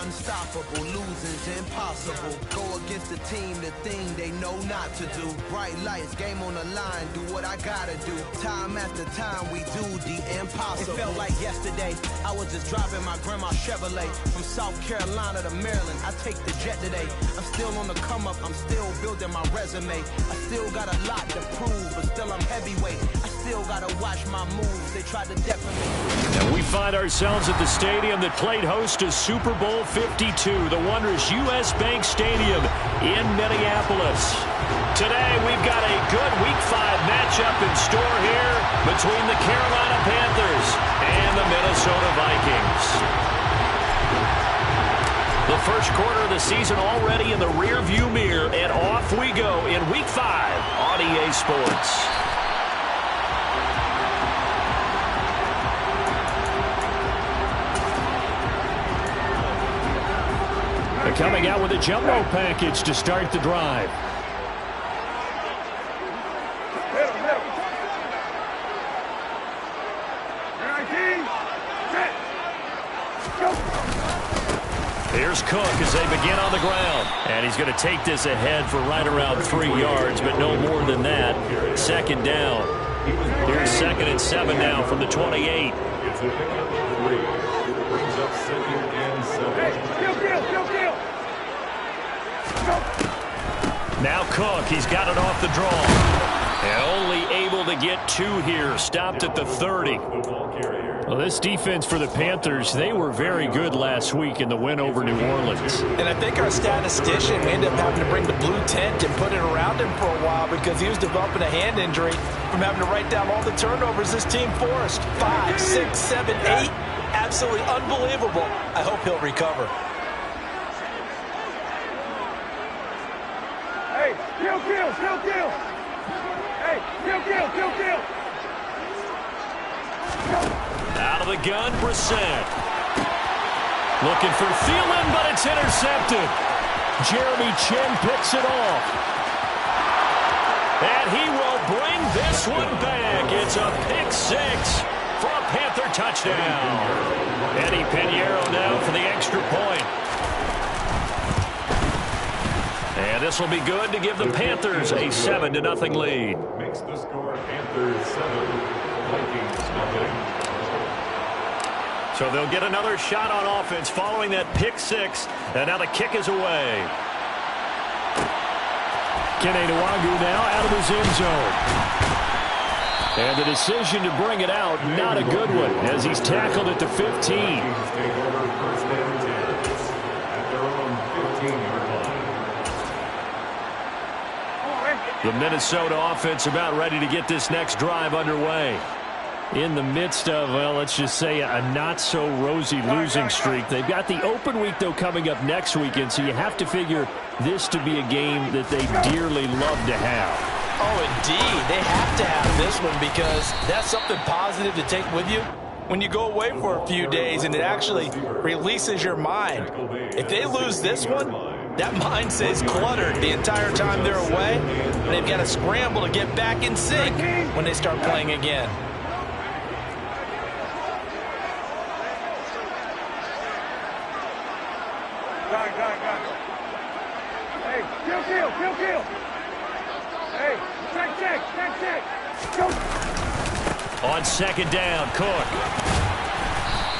Unstoppable, losing's impossible. Go against the team, the thing they know not to do. Bright lights, game on the line, do what I gotta do. Time after time, we do the impossible. It felt like yesterday, I was just driving my grandma's Chevrolet. From South Carolina to Maryland, I take the jet today. I'm still on the come up, I'm still building my resume. I still got a lot to prove, but still I'm heavyweight. I still gotta watch my moves, they tried to defamate. And we find ourselves at the stadium that played host to Super Bowl 52, the wondrous U.S. Bank Stadium in Minneapolis. Today we've got a good Week 5 matchup in store here between the Carolina Panthers and the Minnesota Vikings. The first quarter of the season already in the rearview mirror, and off we go in Week 5 on EA Sports. They're coming out with a jumbo package to start the drive. Here's Cook as they begin on the ground. And he's going to take this ahead for right around 3 yards, but no more than that. Second down. Here's 2nd and 7 now from the 28. It's a pickup of 3. It brings up 2nd and 7. Now Cook, he's got it off the draw. And only able to get 2 here. Stopped at the 30. Well, this defense for the Panthers, they were very good last week in the win over New Orleans. And I think our statistician ended up having to bring the blue tent and put it around him for a while because he was developing a hand injury from having to write down all the turnovers this team forced. 5, 6, 7, 8. Absolutely unbelievable. I hope he'll recover. Hey, kill. Hey, kill. Out of the gun, Brissett. Looking for Thielen, but it's intercepted. Jeremy Chin picks it off. And he will bring this one back. It's a pick 6 for a Panther touchdown. Eddie Pinheiro now for the extra point. And this will be good to give the Panthers a 7-0 lead. Makes the score Panthers 7, Vikings nothing. So they'll get another shot on offense following that pick 6. And now the kick is away. Kene Nwagu now out of his end zone. And the decision to bring it out, not a good one, as he's tackled at the 15. Take over 1st and 10 at their own 15-yard line. The Minnesota offense about ready to get this next drive underway. In the midst of, well, let's just say a not-so-rosy losing streak. They've got the open week, though, coming up next weekend, so you have to figure this to be a game that they dearly love to have. Oh, indeed. They have to have this one because that's something positive to take with you when you go away for a few days, and it actually releases your mind. If they lose this one, that mind stays cluttered the entire time they're away, and they've got to scramble to get back in sync when they start playing again. Hey, kill. Hey, check. Go. On 2nd down, Cook.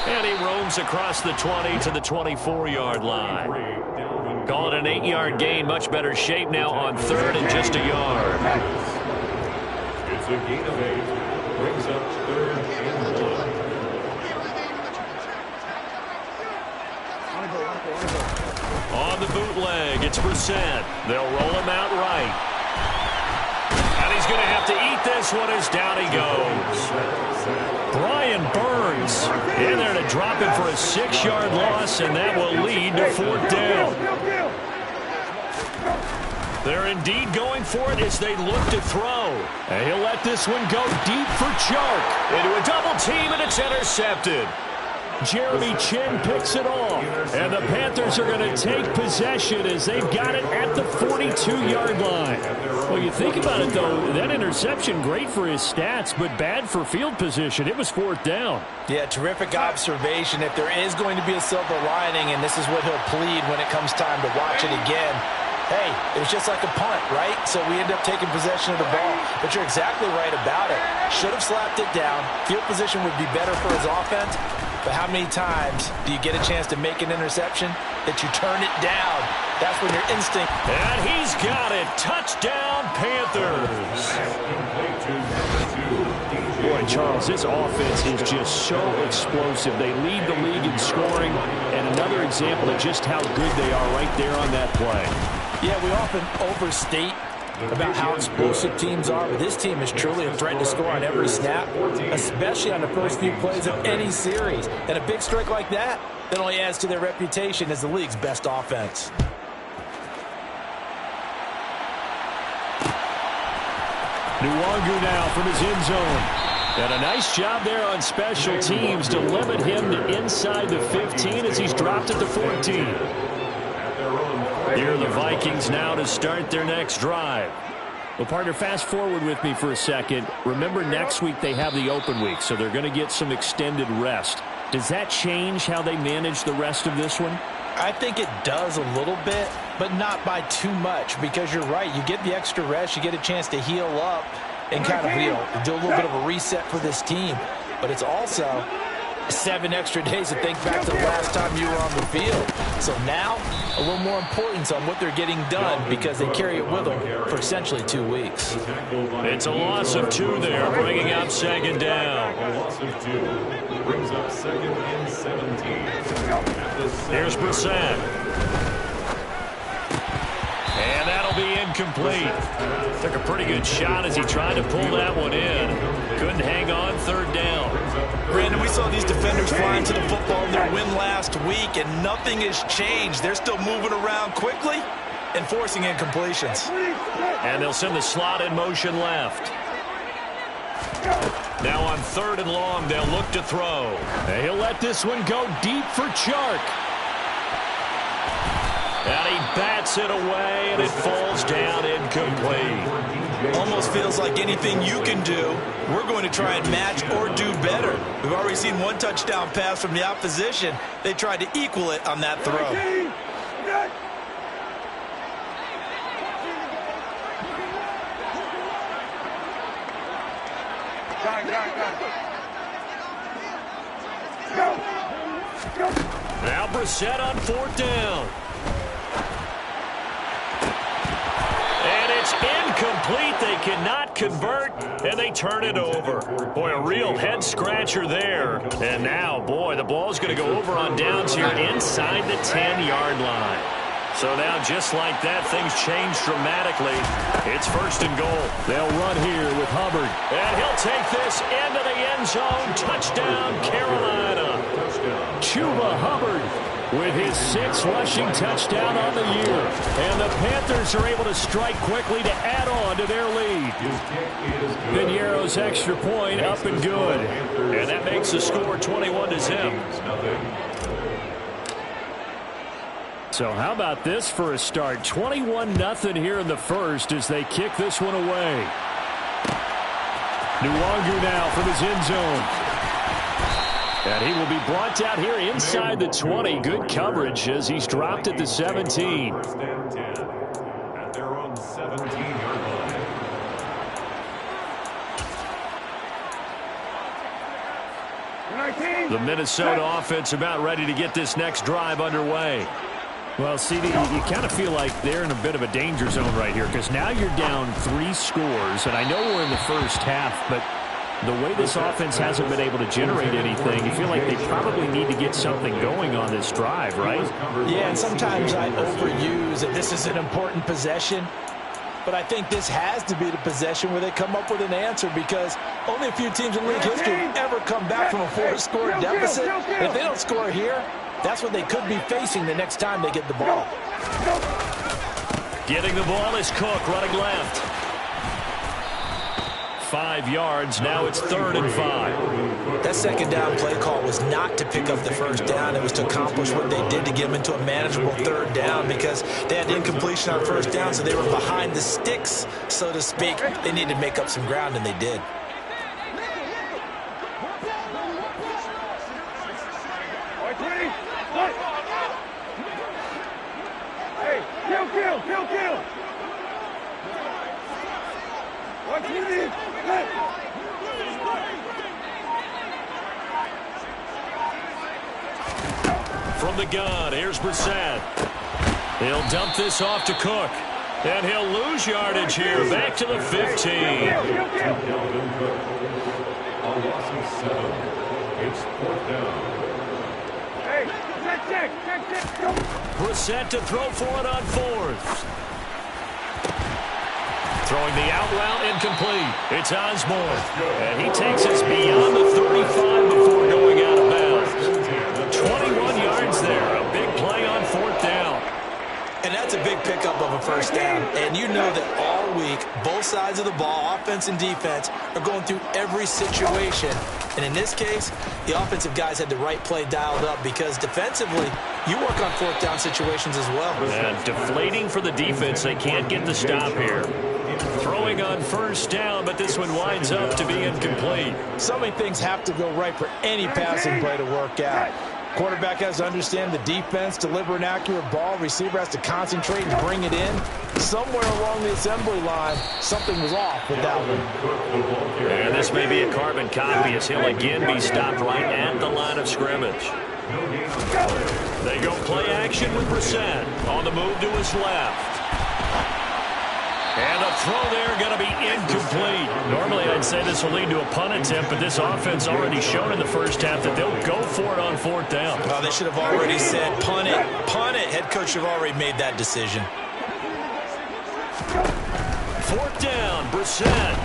And he roams across the 20 to the 24-yard line. Call it an 8-yard gain. Much better shape now on 3rd and just a yard. It's a gain of 8. Brings up 3rd and 1. On the bootleg, it's Brissett. They'll roll him out right. And he's going to have to eat this one as down he goes. Brian Burns in there to drop him for a 6-yard loss, and that will lead to 4th down. They're indeed going for it as they look to throw. And he'll let this one go deep for Chark. Into a double team, and it's intercepted. Jeremy Chin picks it off. And the Panthers are going to take possession as they've got it at the 42-yard line. Well, you think about it, though, that interception, great for his stats, but bad for field position. It was 4th down. Yeah, terrific observation. If there is going to be a silver lining, and this is what he'll plead when it comes time to watch it again, hey, it was just like a punt, right? So we end up taking possession of the ball. But you're exactly right about it. Should have slapped it down. Field position would be better for his offense. But how many times do you get a chance to make an interception that you turn it down? That's when your instinct... And he's got it. Touchdown, Panthers. Boy, Charles, this offense is just so explosive. They lead the league in scoring. And another example of just how good they are right there on that play. Yeah, we often overstate about how explosive teams are, but this team is truly a threat to score on every snap, especially on the first few plays of any series. And a big strike like that only adds to their reputation as the league's best offense. Nwangu now from his end zone. And a nice job there on special teams to limit him to inside the 15 as he's dropped at the 14. Here are the Vikings now to start their next drive. Well, partner, fast forward with me for a second. Remember, next week they have the open week, so they're going to get some extended rest. Does that change how they manage the rest of this one? I think it does a little bit, but not by too much, because you're right. You get the extra rest. You get a chance to heal up and kind of, do a little bit of a reset for this team. But it's also 7 extra days to think back to the last time you were on the field. So now, a little more importance on what they're getting done because they carry it with them for essentially 2 weeks. It's a loss of 2 there, bringing up 2nd down. A loss of 2 brings up 2nd and 17. Here's Brissett. And that'll be incomplete. Took a pretty good shot as he tried to pull that one in. Couldn't hang on, 3rd down. Brandon, we saw these defenders flying to the football in their win last week, and nothing has changed. They're still moving around quickly and forcing incompletions. And they'll send the slot in motion left. Now on 3rd and long, they'll look to throw. And he'll let this one go deep for Chark. And he bats it away, and it falls down incomplete. Almost feels like anything you can do, we're going to try and match or do better. We've already seen 1 touchdown pass from the opposition. They tried to equal it on that throw. Now Brissett on 4th down. And it's incomplete. They cannot convert, and they turn it over. Boy, a real head-scratcher there. And now, boy, the ball's going to go over on downs here inside the 10-yard line. So now, just like that, things change dramatically. It's 1st and goal. They'll run here with Hubbard. And he'll take this into the end zone. Touchdown, Carolina. Chuba Hubbard with his 6th rushing touchdown on the year. And the Panthers are able to strike quickly to add on to their lead. Piñeiro's extra point up and good. And that makes the score 21-0. So how about this for a start? 21-0 here in the first as they kick this one away. Nwangu now from his end zone. And he will be brought out here inside the 20. Good coverage as he's dropped at the 17. At their own 17-yard line. The Minnesota offense about ready to get this next drive underway. Well, CD, you kind of feel like they're in a bit of a danger zone right here because now you're down 3 scores, and I know we're in the first half, but the way this offense hasn't been able to generate anything, you feel like they probably need to get something going on this drive, right? Yeah, and sometimes I overuse that this is an important possession, but I think this has to be the possession where they come up with an answer because only a few teams in league history have ever come back from a 4-score deficit. And if they don't score here, that's what they could be facing the next time they get the ball. Getting the ball is Cook running left. 5 yards. Now it's 3rd and 5. That second down play call was not to pick up the first down. It was to accomplish what they did to get them into a manageable 3rd down because they had incompletion on first down, so they were behind the sticks, so to speak. They needed to make up some ground, and they did. Hey, kill. What you need? From the gun, here's Brissett. He'll dump this off to Cook. And he'll lose yardage here. Back to the 15. A loss of 7. It's 4th down. Hey, check. Brissett to throw for it on 4th. Throwing the out route incomplete. It's Osborne. And he takes us beyond the 35 before going out of bounds. 21 yards there. A big play on 4th down. And that's a big pickup of a first down. And you know that all week, both sides of the ball, offense and defense, are going through every situation. And in this case, the offensive guys had the right play dialed up because defensively, you work on 4th down situations as well. And deflating for the defense. They can't get the stop here. Throwing on 1st down, but this one winds up to be incomplete. So many things have to go right for any passing play to work out. Quarterback has to understand the defense, deliver an accurate ball. Receiver has to concentrate and bring it in. Somewhere along the assembly line, something was off with that one. And this may be a carbon copy as he'll again be stopped right at the line of scrimmage. They go play action with Brissett on the move to his left. And the throw there going to be incomplete. Normally I'd say this will lead to a punt attempt, but this offense already shown in the first half that they'll go for it on 4th down. Well, they should have already said punt it. Punt it. Head coach should have already made that decision. 4th down, Brissett.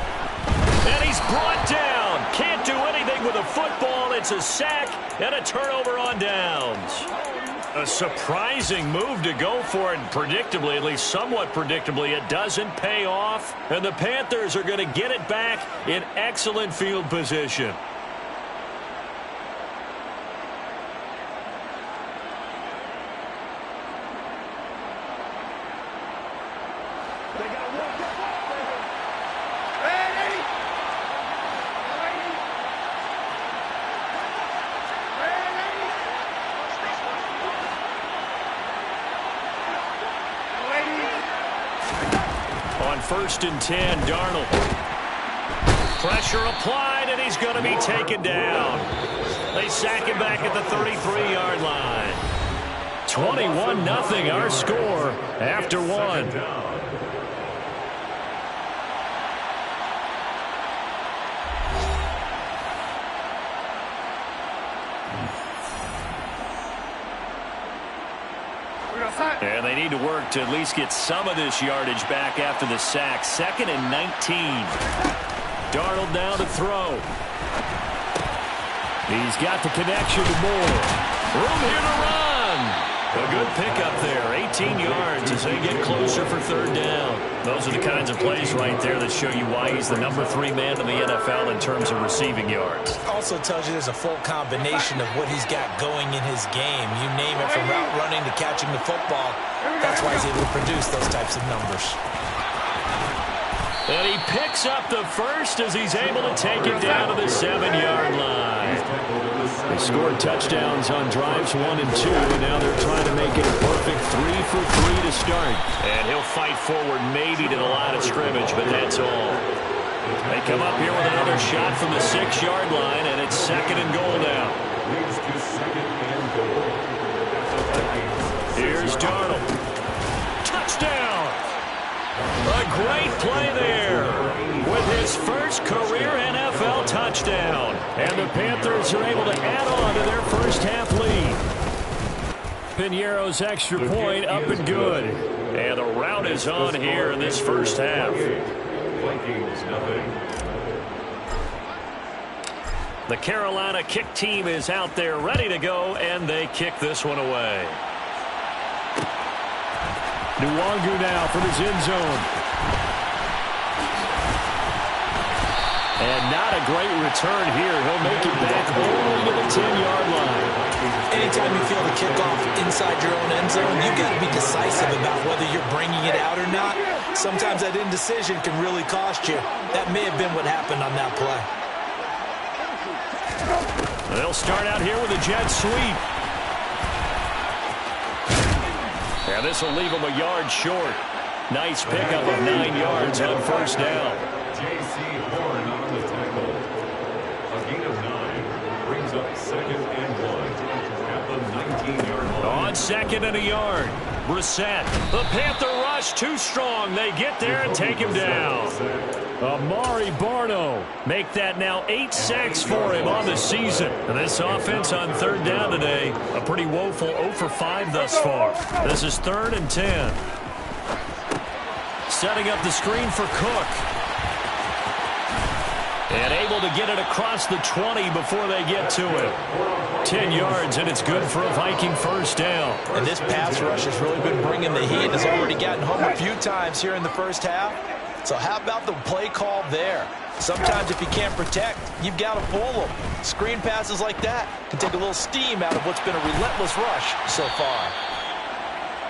And he's brought down. Can't do anything with a football. It's a sack and a turnover on downs. A surprising move to go for it. Predictably, at least somewhat predictably, it doesn't pay off. And the Panthers are going to get it back in excellent field position. On 1st and 10, Darnold. Pressure applied, and he's going to be taken down. They sack him back at the 33-yard line. 21-0 our score after 1. And they need to work to at least get some of this yardage back after the sack. 2nd and 19. Darnold now to throw. He's got the connection to Moore. Room here to run. A good pickup there. 18 yards as they get closer for 3rd down. Those are the kinds of plays right there that show you why he's the number 3 man in the NFL in terms of receiving yards. Also tells you there's a full combination of what he's got going in his game. You name it, from route running to catching the football. That's why he's able to produce those types of numbers. And he picks up the first as he's able to take it down to the 7-yard line. They scored touchdowns on drives 1 and 2, and now they're trying to make it a perfect 3 for 3 to start. And he'll fight forward maybe to the line of scrimmage, but that's all. They come up here with another shot from the 6-yard line, and it's 2nd and goal now. Here's Darnold. Touchdown! A great play there with his first career NFL touchdown. And the Panthers are able to add on to their first half lead. Piñeiro's extra point up and good. And the rout is on here in this first half. The Carolina kick team is out there ready to go, and they kick this one away. Nwangu now from his end zone. And not a great return here. He'll make it back only to the 10-yard line. Anytime you feel the kickoff inside your own end zone, you've got to be decisive about whether you're bringing it out or not. Sometimes that indecision can really cost you. That may have been what happened on that play. They'll start out here with a jet sweep. And this will leave them a yard short. Nice pickup of 9 yards on first down. J.C. Horn on the tackle. A gain of 9 brings up 2nd and 1 at the 19-yard line. On 2nd and a yard. Brissett. The Panther rush too strong. They get there and take him down. Amari Barno make that now 8 sacks for him on the season. And this offense on 3rd down today, a pretty woeful 0 for 5 thus far. This is 3rd and 10. Setting up the screen for Cook. And able to get it across the 20 before they get to it. 10 yards, and it's good for a Viking first down. And this pass rush has really been bringing the heat. Has already gotten home a few times here in the first half. So how about the play call there? Sometimes if you can't protect, you've got to fool them. Screen passes like that can take a little steam out of what's been a relentless rush so far.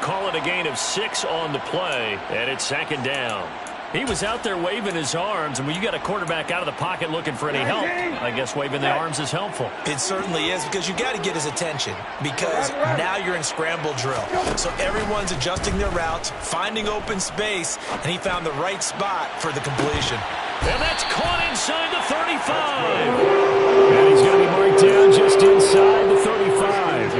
Call it a gain of 6 on the play, and it's 2nd down. He was out there waving his arms, and when you got a quarterback out of the pocket looking for any help, I guess waving the arms is helpful. It certainly is, because you got to get his attention, because now you're in scramble drill. So everyone's adjusting their routes, finding open space, and he found the right spot for the completion. And that's caught inside the 35. And he's going to be marked down just inside the 35.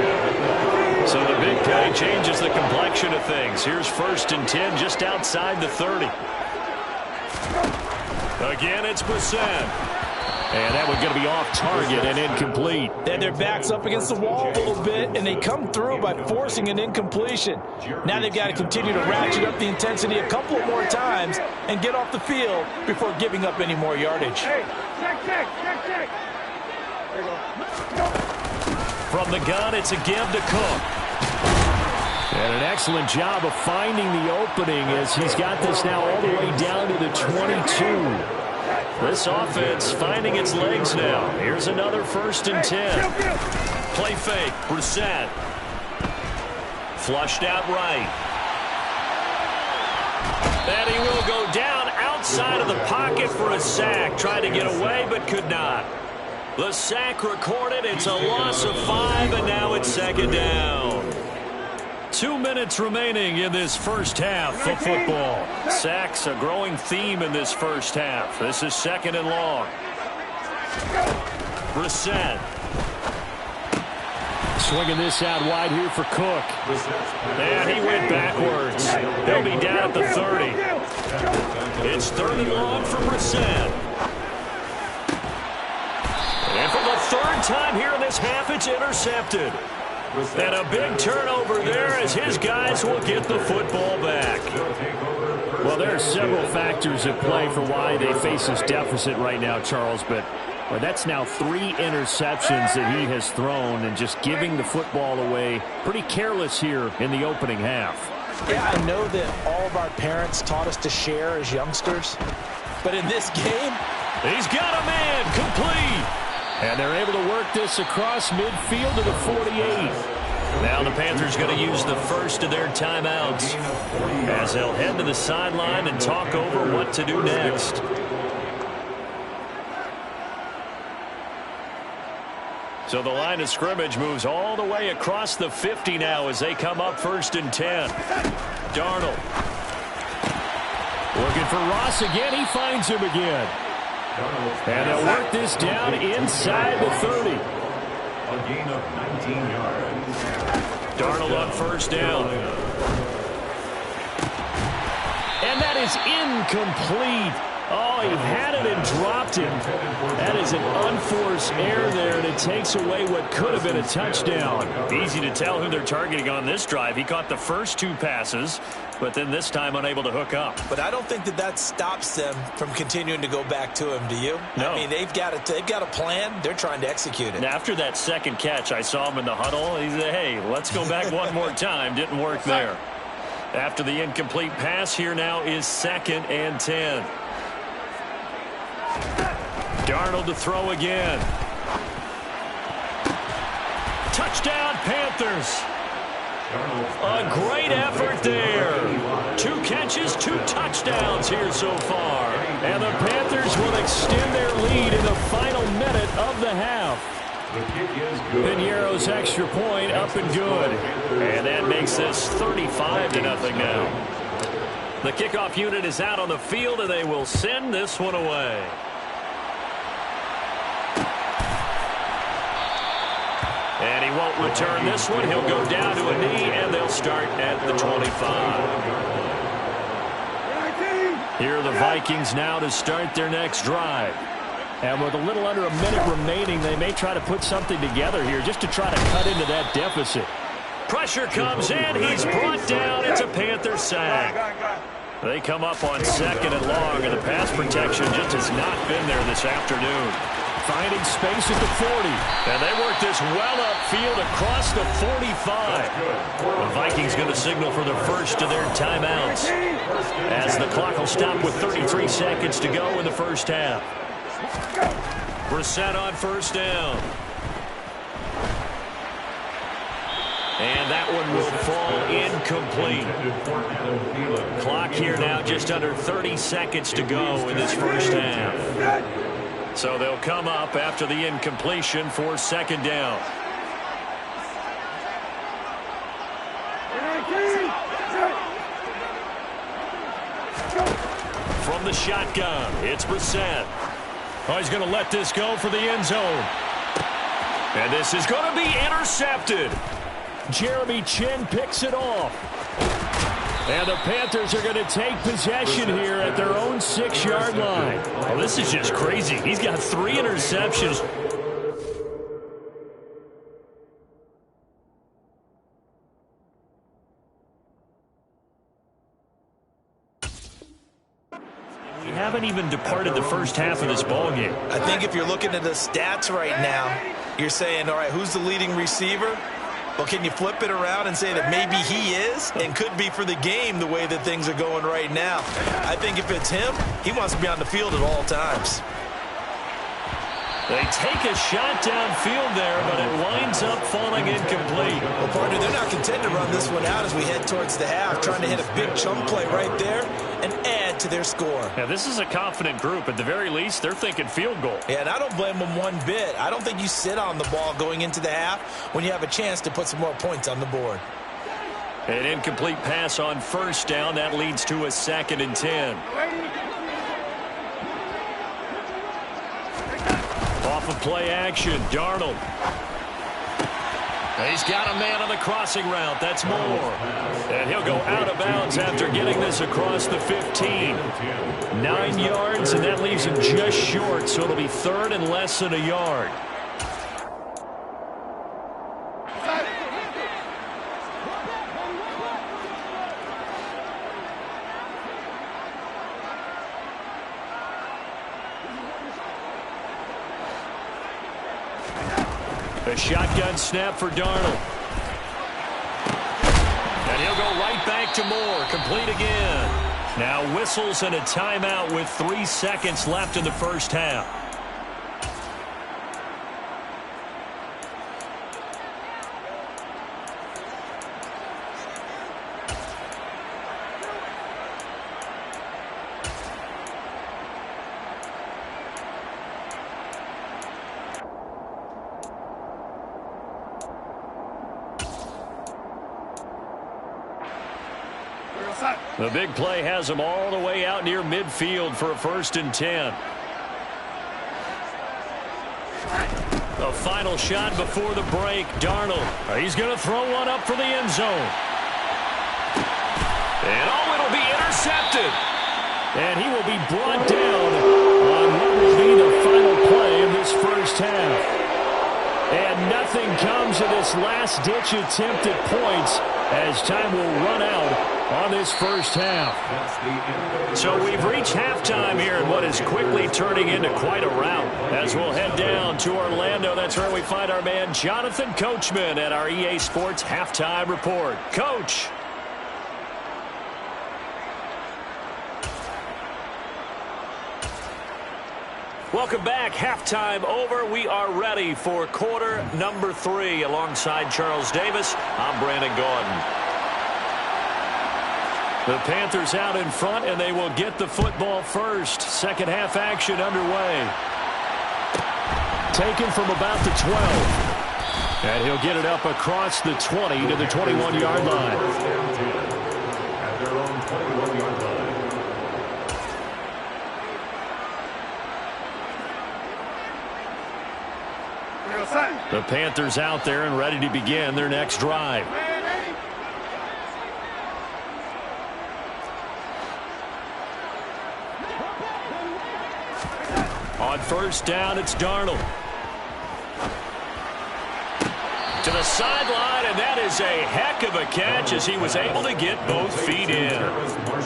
So the big play changes the complexion of things. Here's 1st and 10 just outside the 30. Again, it's Brissett. And that one's going to be off target and incomplete. Then their back's up against the wall a little bit, and they come through by forcing an incompletion. Now they've got to continue to ratchet up the intensity a couple of more times and get off the field before giving up any more yardage. Hey, check. There you go. From the gun, it's a give to Cook. And an excellent job of finding the opening as he's got this now all the way down to the 22. This offense finding its legs now. Here's another 1st and 10. Play fake. Brissett. Flushed out right. And he will go down outside of the pocket for a sack. Tried to get away but could not. The sack recorded. It's a loss of 5, and now it's 2nd down. 2 minutes remaining in this first half of football. Sacks a growing theme in this first half. This is 2nd and long. Brissett. Swinging this out wide here for Cook. And he went backwards. They'll be down at the 30. It's 3rd and long for Brissett. And for the 3rd time here in this half, it's intercepted. And a big turnover there as his guys will get the football back. Well, there are several factors at play for why they face this deficit right now, Charles, but that's now 3 interceptions that he has thrown and just giving the football away pretty careless here in the opening half. Yeah, I know that all of our parents taught us to share as youngsters, but in this game, he's got a man complete. And they're able to work this across midfield to the 48. Now the Panthers going to use the first of their timeouts as they'll head to the sideline and talk over what to do next. So the line of scrimmage moves all the way across the 50 now as they come up 1st and 10. Darnold. Looking for Ross again. He finds him again. And they'll work this down inside the 30. A gain of 19 yards. Darnold on 1st down. And that is incomplete. Oh, he had it and dropped it. That is an unforced error there, and it takes away what could have been a touchdown. Easy to tell who they're targeting on this drive. He caught the first 2 passes, but then this time unable to hook up. But I don't think that stops them from continuing to go back to him, do you? No. I mean, they've got a plan. They're trying to execute it. And after that second catch, I saw him in the huddle. He said, hey, let's go back one more time. Didn't work there. After the incomplete pass, here now is 2nd and 10. Darnold to throw again. Touchdown, Panthers. A great effort there. 2 catches, 2 touchdowns here so far. And the Panthers will extend their lead in the final minute of the half. Piñeiro's extra point up and good. And that makes this 35-0 now. The kickoff unit is out on the field, and they will send this one away. And he won't return this one. He'll go down to a knee, and they'll start at the 25. Here are the Vikings now to start their next drive. And with a little under a minute remaining, they may try to put something together here just to try to cut into that deficit. Pressure comes in. He's brought down. It's a Panther sack. They come up on 2nd and long, and the pass protection just has not been there this afternoon. Finding space at the 40. And they work this well upfield across the 45. The Vikings going to signal for the first of their timeouts, as the clock will stop with 33 seconds to go in the first half. Brissett on first down. And that one will fall incomplete. Clock here now just under 30 seconds to go in this first half. So they'll come up after the incompletion for 2nd down. From the shotgun, it's Brissett. Oh, he's going to let this go for the end zone. And this is going to be intercepted. Jeremy Chin picks it off. And the Panthers are going to take possession here at their own 6-yard line. Oh, this is just crazy. He's got 3 interceptions. We haven't even departed the first half of this ballgame. I think if you're looking at the stats right now, you're saying, all right, who's the leading receiver? Well, can you flip it around and say that maybe he is and could be for the game the way that things are going right now? I think if it's him, he wants to be on the field at all times. They take a shot downfield there, but it winds up falling incomplete. Well, partner, they're not content to run this one out as we head towards the half, trying to hit a big chunk play right there and add to their score. Yeah, this is a confident group. At the very least, they're thinking field goal. Yeah, and I don't blame them one bit. I don't think you sit on the ball going into the half when you have a chance to put some more points on the board. An incomplete pass on first down. That leads to a 2nd and 10. Off of play action, Darnold. He's got a man on the crossing route. That's Moore. And he'll go out of bounds after getting this across the 15. 9 yards, and that leaves him just short, so it'll be 3rd and less than a yard. A shotgun snap for Darnold. And he'll go right back to Moore. Complete again. Now whistles and a timeout with 3 seconds left in the first half. The big play has him all the way out near midfield for a 1st and 10. A final shot before the break. Darnold. He's going to throw one up for the end zone. And it'll be intercepted. And he will be brought down on what will be the final play of this first half. And nothing comes of this last-ditch attempt at points as time will run out on this first half. So we've reached halftime here in what is quickly turning into quite a rout. As we'll head down to Orlando, that's where we find our man Jonathan Coachman at our EA Sports Halftime Report. Coach. Welcome back. Halftime over. We are ready for quarter number 3. Alongside Charles Davis, I'm Brandon Gaudin. The Panthers out in front, and they will get the football first. Second half action underway. Taken from about the 12. And he'll get it up across the 20 to the 21-yard line. At their own 21-yard line. The Panthers out there and ready to begin their next drive. On first down, it's Darnold. To the sideline, and that is a heck of a catch as he was able to get both feet in.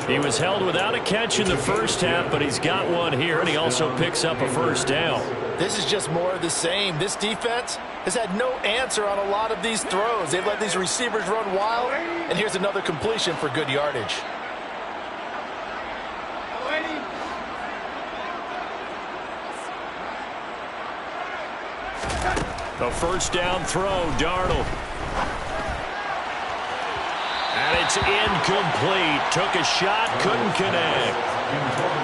He was held without a catch in the first half, but he's got one here, and he also picks up a first down. This is just more of the same. This defense has had no answer on a lot of these throws. They've let these receivers run wild, and here's another completion for good yardage. A first down throw, Darnold. And it's incomplete. Took a shot, couldn't connect.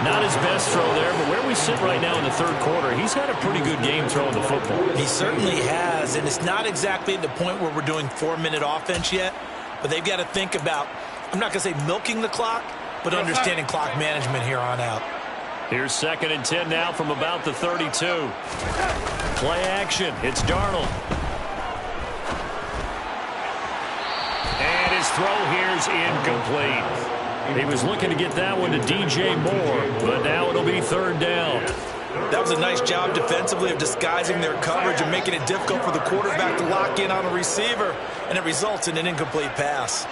Not his best throw there, but where we sit right now in the third quarter, he's had a pretty good game throwing the football. He certainly has, and it's not exactly at the point where we're doing 4-minute offense yet, but they've got to think about, I'm not going to say milking the clock, but understanding clock management here on out. Here's 2nd and 10 now from about the 32. Play action. It's Darnold. And his throw here's incomplete. He was looking to get that one to DJ Moore, but now it'll be 3rd down. That was a nice job defensively of disguising their coverage and making it difficult for the quarterback to lock in on a receiver, and it results in an incomplete pass.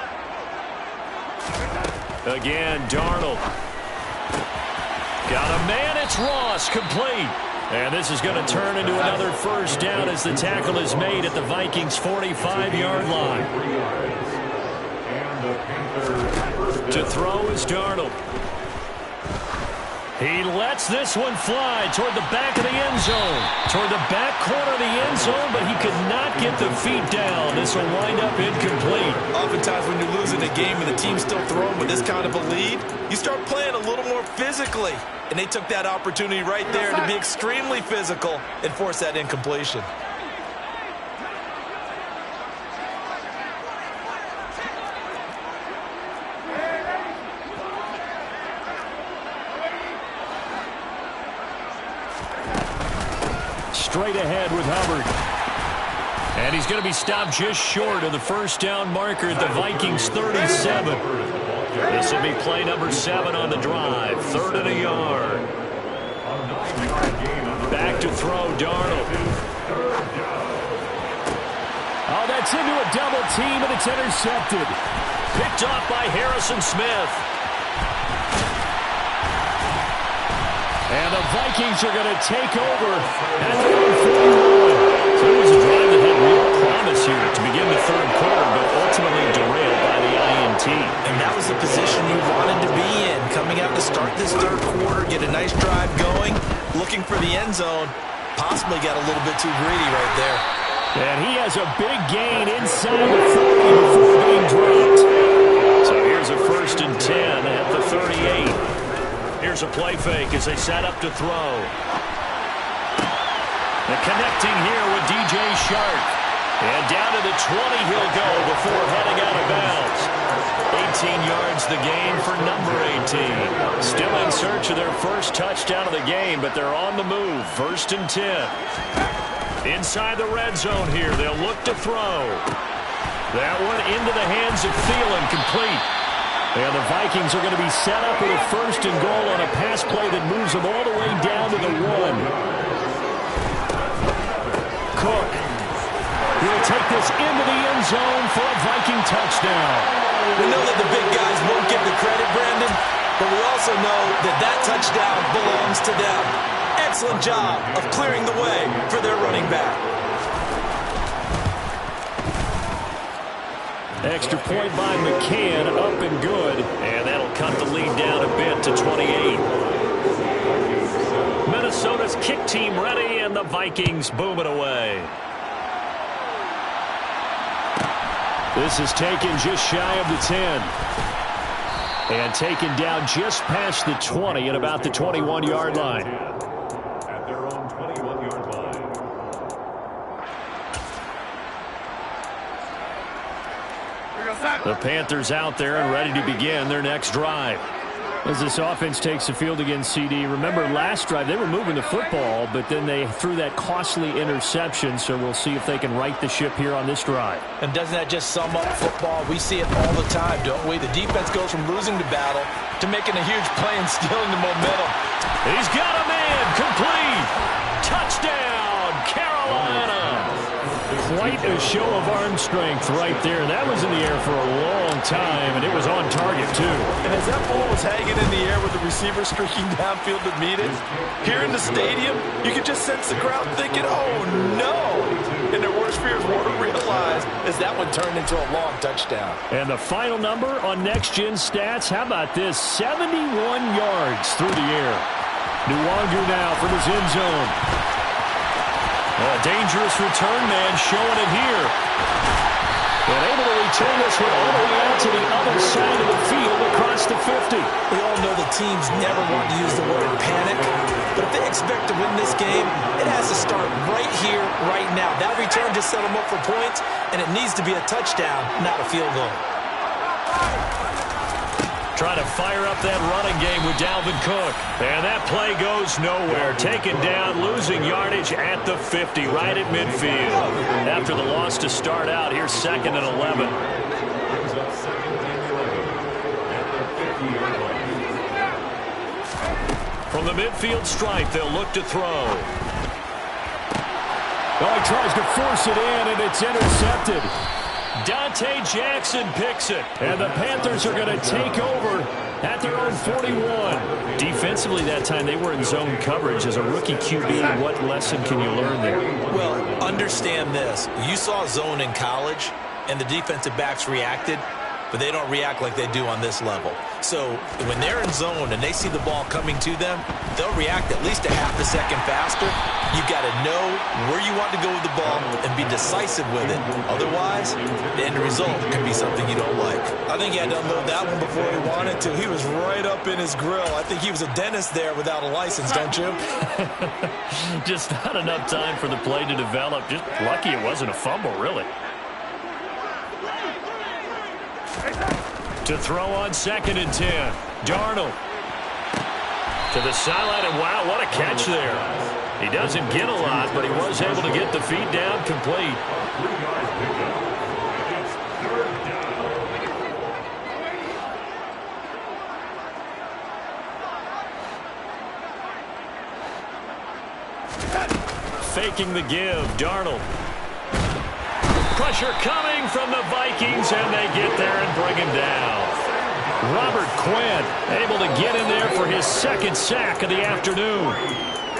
Again, Darnold. Got a man, it's Ross, complete. And this is going to turn into another first down as the tackle is made at the Vikings' 45-yard line. To throw is Darnold. He lets this one fly toward the back of the end zone. Toward the back corner of the end zone, but he could not get the feet down. This will wind up incomplete. Oftentimes when you're losing a game and the team's still throwing with this kind of a lead, you start playing a little more physically. And they took that opportunity right there to be extremely physical and force that incompletion. Straight ahead with Hubbard. And he's going to be stopped just short of the first down marker at the Vikings' 37. This will be play number 7 on the drive. 3rd and a yard. Back to throw, Darnold. Oh, that's into a double team, and it's intercepted. Picked off by Harrison Smith. And the Vikings are going to take over at their own 41. So it was a drive that had real promise here to begin the third quarter, but ultimately derailed by the INT. And that was the position you wanted to be in, coming out to start this third quarter, get a nice drive going, looking for the end zone. Possibly got a little bit too greedy right there. And he has a big gain inside the 40 before being dropped. So here's a 1st and 10 at the 38. Here's a play fake as they set up to throw. And connecting here with DJ Shark. And down to the 20 he'll go before heading out of bounds. 18 yards the gain for number 18. Still in search of their first touchdown of the game, but they're on the move. 1st and 10. Inside the red zone here, they'll look to throw. That one into the hands of Thielen, complete. And the Vikings are going to be set up with a 1st and goal on a pass play that moves them all the way down to the 1. Cook. He'll take this into the end zone for a Viking touchdown. We know that the big guys won't get the credit, Brandon, but we also know that that touchdown belongs to them. Excellent job of clearing the way for their running back. Extra point by McCann, up and good. And that'll cut the lead down a bit to 28. Minnesota's kick team ready, and the Vikings boom it away. This is taken just shy of the 10. And taken down just past the 20 at about the 21-yard line. At their own 21-yard line. The Panthers out there and ready to begin their next drive. As this offense takes the field against CD, remember last drive they were moving the football, but then they threw that costly interception, so we'll see if they can right the ship here on this drive. And doesn't that just sum up football? We see it all the time, don't we? The defense goes from losing the battle to making a huge play and stealing the momentum. He's got a man, complete, touchdown, Carolina. Quite a show of arm strength right there. That was in the air for a long time, and it was on target, too. And as that ball was hanging in the air with the receiver streaking downfield to meet it, here in the stadium, you could just sense the crowd thinking, oh, no. And their worst fears weren't realized as that one turned into a long touchdown. And the final number on Next Gen Stats, how about this? 71 yards through the air. Nwangu now from his end zone. A dangerous return man showing it here. And able to return this one all the way out to the other side of the field across the 50. We all know the teams never want to use the word panic. But if they expect to win this game, it has to start right here, right now. That return just set them up for points, and it needs to be a touchdown, not a field goal. Trying to fire up that running game with Dalvin Cook. And that play goes nowhere. Taken down, losing yardage at the 50, right at midfield. After the loss to start out, here's 2nd and 11. Brings up 2nd and 11 at the 50-yard line. From the midfield stripe, they'll look to throw. Oh, he tries to force it in, and it's intercepted. Dante Jackson picks it, and the Panthers are going to take over at their own 41. Defensively that time, they were in zone coverage. As a rookie QB, what lesson can you learn there? Well, understand this. You saw zone in college, and the defensive backs reacted, but they don't react like they do on this level. So when they're in zone and they see the ball coming to them, they'll react at least a half a second faster. You've got to know where you want to go with the ball and be decisive with it. Otherwise, the end result can be something you don't like. I think he had to unload that one before he wanted to. He was right up in his grill. I think he was a dentist there without a license, don't you? Just not enough time for the play to develop. Just lucky it wasn't a fumble, really. To throw on 2nd and 10. Darnold. To the sideline, and wow, what a catch there. He doesn't get a lot, but he was able to get the feet down complete. 3 yards picked up. It's 3rd down. Faking the give, Darnold. Pressure coming from the Vikings, and they get there and bring him down. Robert Quinn able to get in there for his 2nd sack of the afternoon.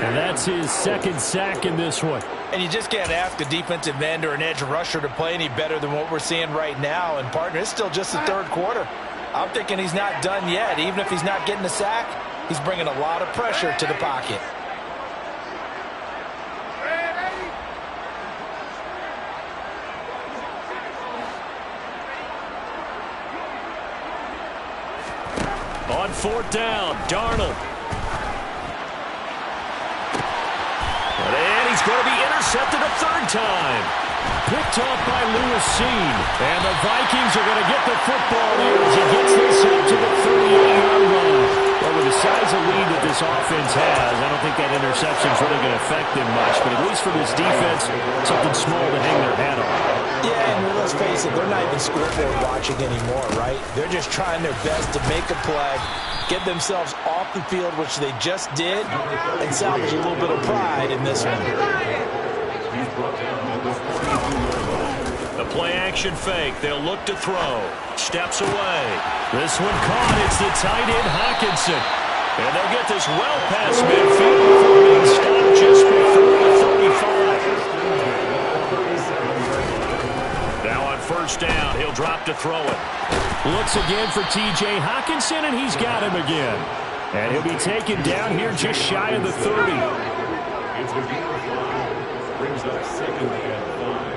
And that's his 2nd sack in this one. And you just can't ask a defensive end or an edge rusher to play any better than what we're seeing right now. And, partner, it's still just the 3rd quarter. I'm thinking he's not done yet. Even if he's not getting a sack, he's bringing a lot of pressure to the pocket. On 4th down, Darnold. And he's going to be intercepted a 3rd time. Picked off by Lewis Seen. And the Vikings are going to get the football here as he gets this up to the 38-yard line. Well, with the size of lead that this offense has, I don't think that interception is really going to affect them much. But at least for this defense, something small to hang their hat on. Yeah, and let's face it, they're not even scoreboard watching anymore, right? They're just trying their best to make a play, get themselves off the field, which they just did, and salvage a little bit of pride in this one. The play-action fake. They'll look to throw. Steps away. This one caught. It's the tight end, Hockenson. And they'll get this well past midfield before being stopped just before the 35. Now on 1st down, he'll drop to throw it. Looks again for T.J. Hockenson, and he's got him again. And he'll be taken down here just shy of the 30. It's a gain of 5. Brings up 2nd and 5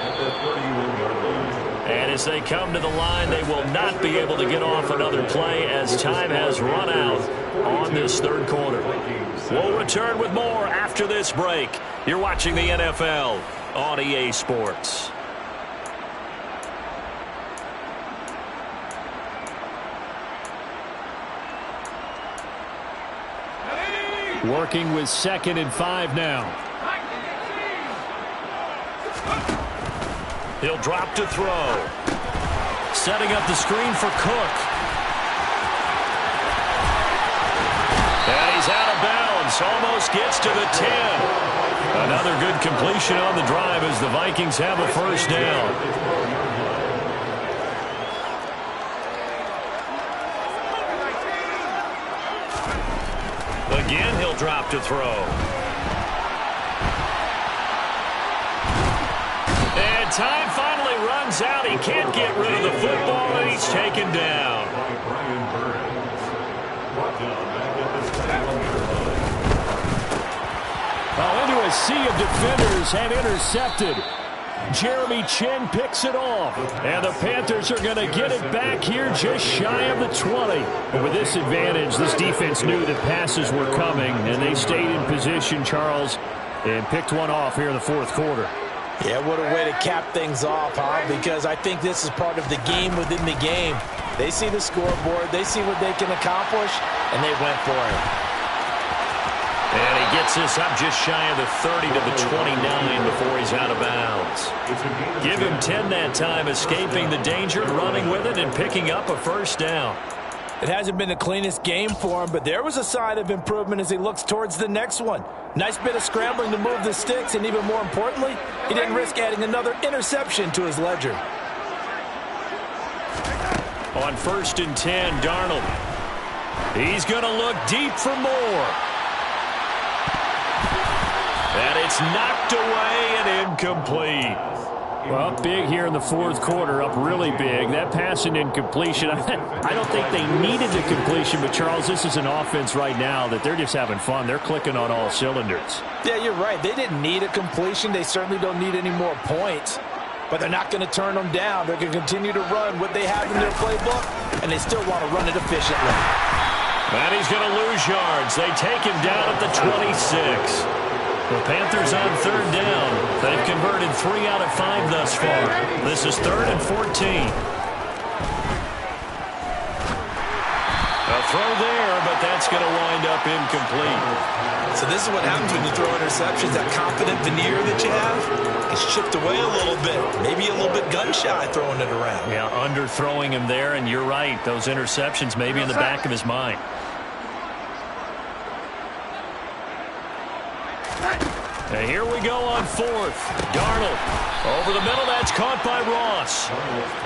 at the 31-yard line. And as they come to the line, they will not be able to get off another play as time has run out on this third quarter. We'll return with more after this break. You're watching the NFL on EA Sports. Working with 2nd and 5 now. He'll drop to throw. Setting up the screen for Cook. And he's out of bounds. Almost gets to the 10. Another good completion on the drive as the Vikings have a first down. Again, he'll drop to throw. And time finally runs out. He can't get rid of the football, and he's taken down. Into a sea of defenders and intercepted. Jeremy Chin picks it off. And the Panthers are going to get it back here just shy of the 20. But with this advantage, this defense knew that passes were coming, and they stayed in position, Charles, and picked one off here in the fourth quarter. Yeah, what a way to cap things off, huh? Because I think this is part of the game within the game. They see the scoreboard, they see what they can accomplish, and they went for it. And he gets this up just shy of the 30 to the 29 before he's out of bounds. Give him 10 that time, escaping the danger, running with it, and picking up a first down. It hasn't been the cleanest game for him, but there was a sign of improvement as he looks towards the next one. Nice bit of scrambling to move the sticks, and even more importantly, he didn't risk adding another interception to his ledger. On 1st and 10, Darnold. He's going to look deep for more. And it's knocked away and incomplete. Well, big here in the fourth quarter, up really big. That pass and incompletion, I don't think they needed the completion, but, Charles, this is an offense right now that they're just having fun. They're clicking on all cylinders. Yeah, you're right. They didn't need a completion. They certainly don't need any more points. But they're not going to turn them down. They're going to continue to run what they have in their playbook, and they still want to run it efficiently. And he's going to lose yards. They take him down at the 26. The Panthers on 3rd down. They've converted 3 out of 5 thus far. This is 3rd and 14. A throw there, but that's going to wind up incomplete. So this is what happens when you throw interceptions. That confident veneer that you have is chipped away a little bit. Maybe a little bit gun-shy throwing it around. Yeah, underthrowing him there, and you're right. Those interceptions maybe in the back of his mind. And here we go on 4th. Darnold over the middle. That's caught by Ross.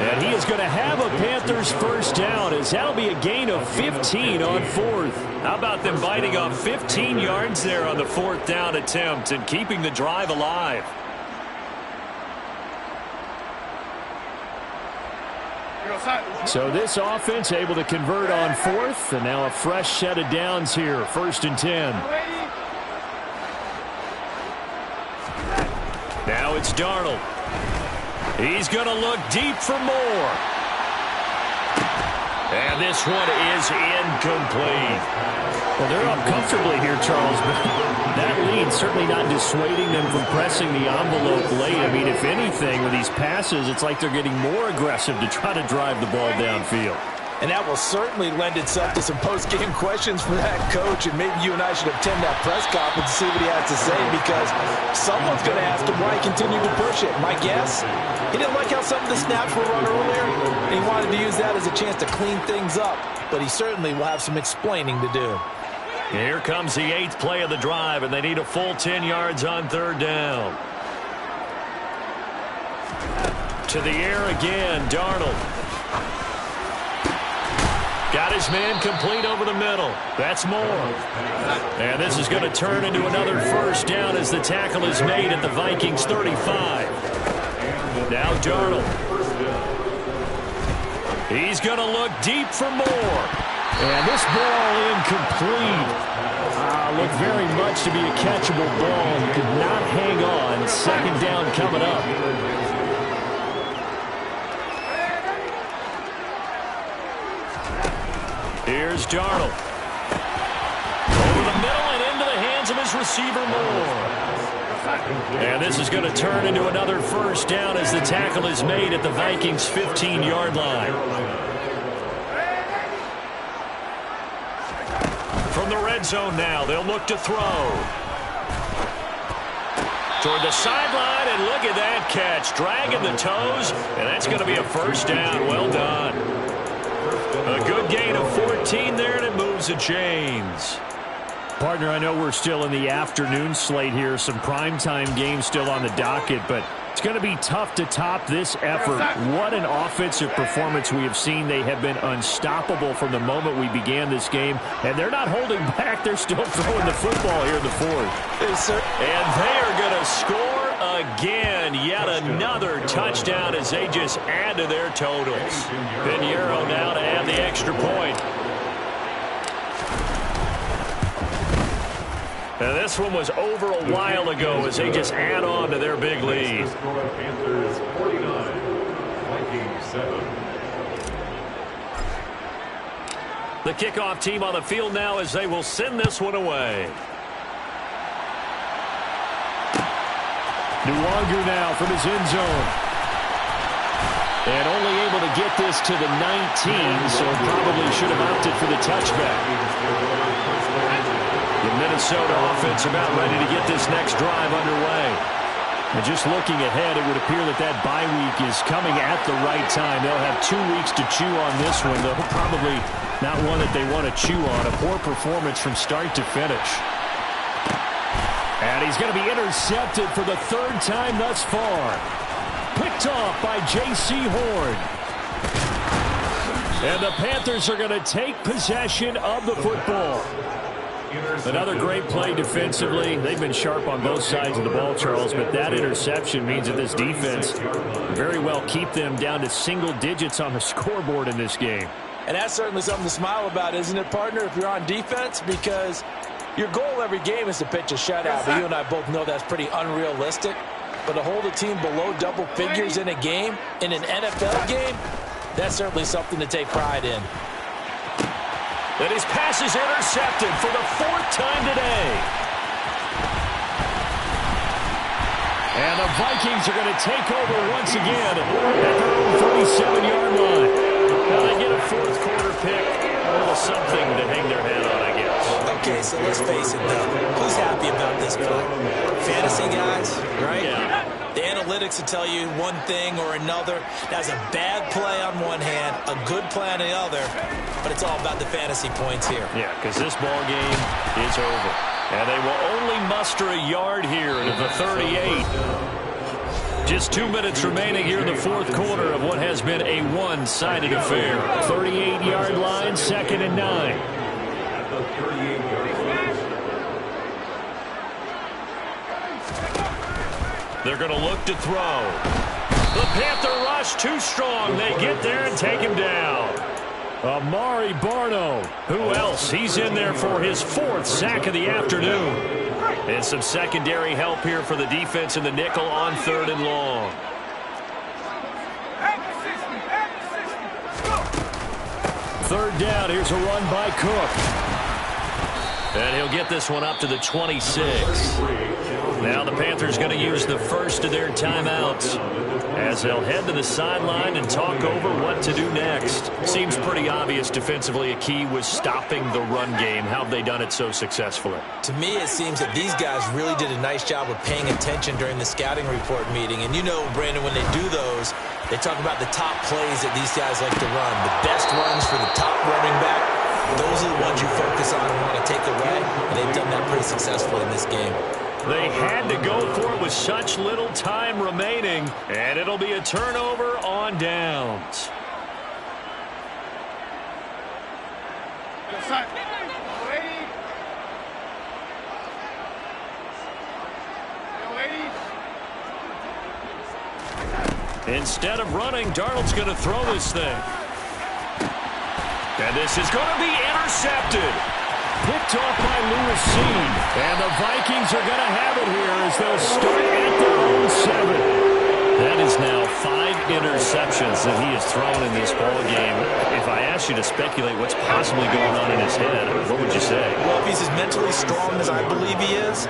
And he is going to have a Panthers first down, as that'll be a gain of 15 on 4th. How about them biting off 15 yards there on the 4th down attempt and keeping the drive alive? So this offense able to convert on 4th, and now a fresh set of downs here, 1st and 10. Now it's Darnold. He's going to look deep for more. And this one is incomplete. Well, they're up comfortably here, Charles, but that lead certainly not dissuading them from pressing the envelope late. I mean, if anything, with these passes, it's like they're getting more aggressive to try to drive the ball downfield. And that will certainly lend itself to some post-game questions for that coach, and maybe you and I should attend that press conference to see what he has to say, because someone's going to ask him why he continued to push it. My guess, he didn't like how some of the snaps were run earlier, and he wanted to use that as a chance to clean things up, but he certainly will have some explaining to do. Here comes the 8th play of the drive, and they need a full 10 yards on 3rd down. To the air again, Darnold. Got his man complete over the middle. That's more. And this is going to turn into another first down as the tackle is made at the Vikings 35. Now Darnold. He's going to look deep for more. And this ball incomplete. Looked very much to be a catchable ball. Could not hang on. Second down coming up. Here's Darnold. Over the middle and into the hands of his receiver Moore. And this is going to turn into another first down as the tackle is made at the Vikings' 15-yard line. From the red zone now, they'll look to throw. Toward the sideline, and look at that catch. Dragging the toes, and that's going to be a first down. Well done. A good gain of 14 there, and it moves the chains. Partner, I know we're still in the afternoon slate here. Some primetime games still on the docket, but it's going to be tough to top this effort. What an offensive performance we have seen. They have been unstoppable from the moment we began this game, and they're not holding back. They're still throwing the football here in the fourth. Yes, sir. And they are going to score again. Yet another touchdown as they just add to their totals. Pinheiro now to add the extra point. And this one was over a while ago as they just add on to their big lead. Panthers 49, Vikings 7. The kickoff team on the field now as they will send this one away. Nwangu now from his end zone. And only able to get this to the 19, so probably should have opted for the touchback. The Minnesota offense about ready to get this next drive underway. And just looking ahead, it would appear that that bye week is coming at the right time. They'll have 2 weeks to chew on this one, though probably not one that they want to chew on. A poor performance from start to finish. And he's going to be intercepted for the third time thus far. Picked off by J.C. Horn. And the Panthers are going to take possession of the football. Another great play defensively. They've been sharp on both sides of the ball, Charles, but that interception means that this defense very well keep them down to single digits on the scoreboard in this game. And that's certainly something to smile about, isn't it, partner, if you're on defense? Because your goal every game is to pitch a shutout, but you and I both know that's pretty unrealistic. But to hold a team below double figures in a game, in an NFL game, that's certainly something to take pride in. And his pass is intercepted for the 4th time today. And the Vikings are going to take over once again at their own 37-yard line. Now they get a 4th quarter pick. A little something to hang their head on, I guess. Okay, so let's face it, though. Who's happy about this play? Fantasy guys, right? Yeah. The analytics will tell you one thing or another. That's a bad play on one hand, a good play on the other, but it's all about the fantasy points here. Yeah, because this ball game is over. And they will only muster a yard here at the 38. Just 2 minutes remaining here in the 4th quarter of what has been a one-sided affair. 38-yard line, 2nd and 9. At the 38-yard line. They're going to look to throw. The Panther rush too strong. They get there and take him down. Amari Barno. Who else? He's in there for his 4th sack of the afternoon. And some secondary help here for the defense in the nickel on 3rd and long. Third down. Here's a run by Cook. And he'll get this one up to the 26. Now the Panthers going to use the first of their timeouts as they'll head to the sideline and talk over what to do next. Seems pretty obvious defensively a key was stopping the run game. How have they done it so successfully? To me, it seems that these guys really did a nice job of paying attention during the scouting report meeting. And you know, Brandon, when they do those, they talk about the top plays that these guys like to run. The best runs for the top running back. Those are the ones you focus on and want to take away. And they've done that pretty successfully in this game. They had to go for it with such little time remaining, and it'll be a turnover on downs. Instead of running, Darnold's going to throw this thing. And this is going to be intercepted. Picked off by Lewis Seed. And the Vikings are going to have it here as they'll start at their own 7. That is now 5 interceptions that he has thrown in this ball game. If I asked you to speculate what's possibly going on in his head, what would you say? Well, if he's as mentally strong as I believe he is,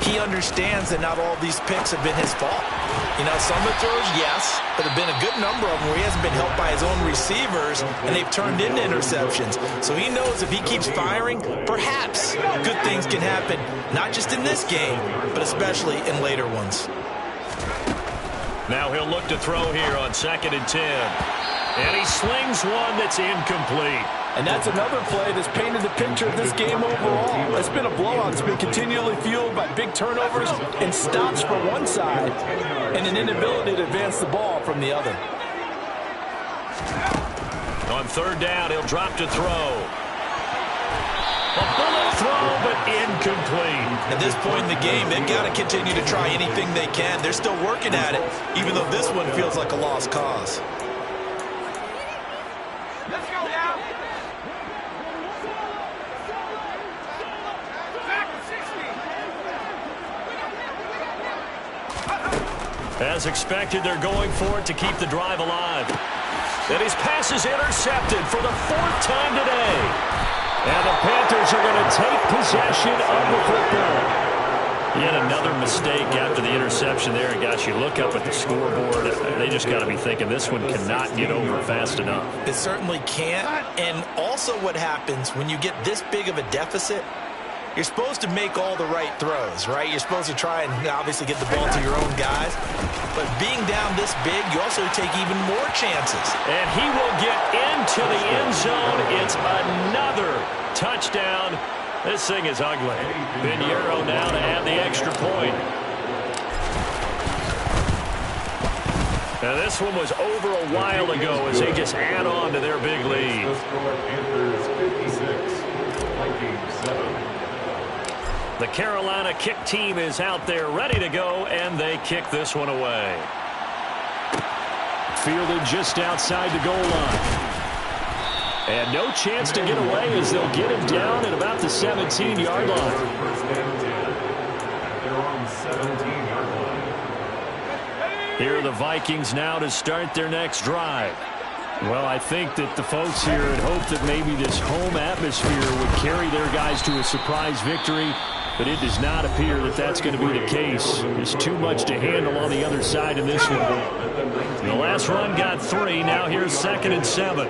he understands that not all these picks have been his fault. You know, some of the throws, yes, but there have been a good number of them where he hasn't been helped by his own receivers, and they've turned into interceptions. So he knows if he keeps firing, perhaps good things can happen, not just in this game, but especially in later ones. Now he'll look to throw here on 2nd and 10. And he slings one that's incomplete. And that's another play that's painted the picture of this game overall. It's been a blowout. It's been continually fueled by big turnovers and stops from one side and an inability to advance the ball from the other. On 3rd down, he'll drop to throw. A bullet throw, but incomplete. At this point in the game, they've got to continue to try anything they can. They're still working at it, even though this one feels like a lost cause. Let's go now. As expected, they're going for it to keep the drive alive. And his pass is intercepted for the 4th time today. And the Panthers are going to take possession of the football. Yet another mistake after the interception there. And gosh, you look up at the scoreboard, they just got to be thinking this one cannot get over fast enough. It certainly can't. And also what happens when you get this big of a deficit, you're supposed to make all the right throws, right? You're supposed to try and obviously get the ball to your own guys. But being down this big, you also take even more chances. And he will get into the end zone. It's another touchdown. This thing is ugly. Pinheiro now to add the extra point. Now this one was over a while ago as they just add on to their big lead. The Carolina kick team is out there ready to go, and they kick this one away. Fielded just outside the goal line. And no chance to get away as they'll get him down at about the 17-yard line. Here are the Vikings now to start their next drive. Well, I think that the folks here had hoped that maybe this home atmosphere would carry their guys to a surprise victory, but it does not appear that that's going to be the case. There's too much to handle on the other side in this one. The last run got 3. Now here's 2nd and 7.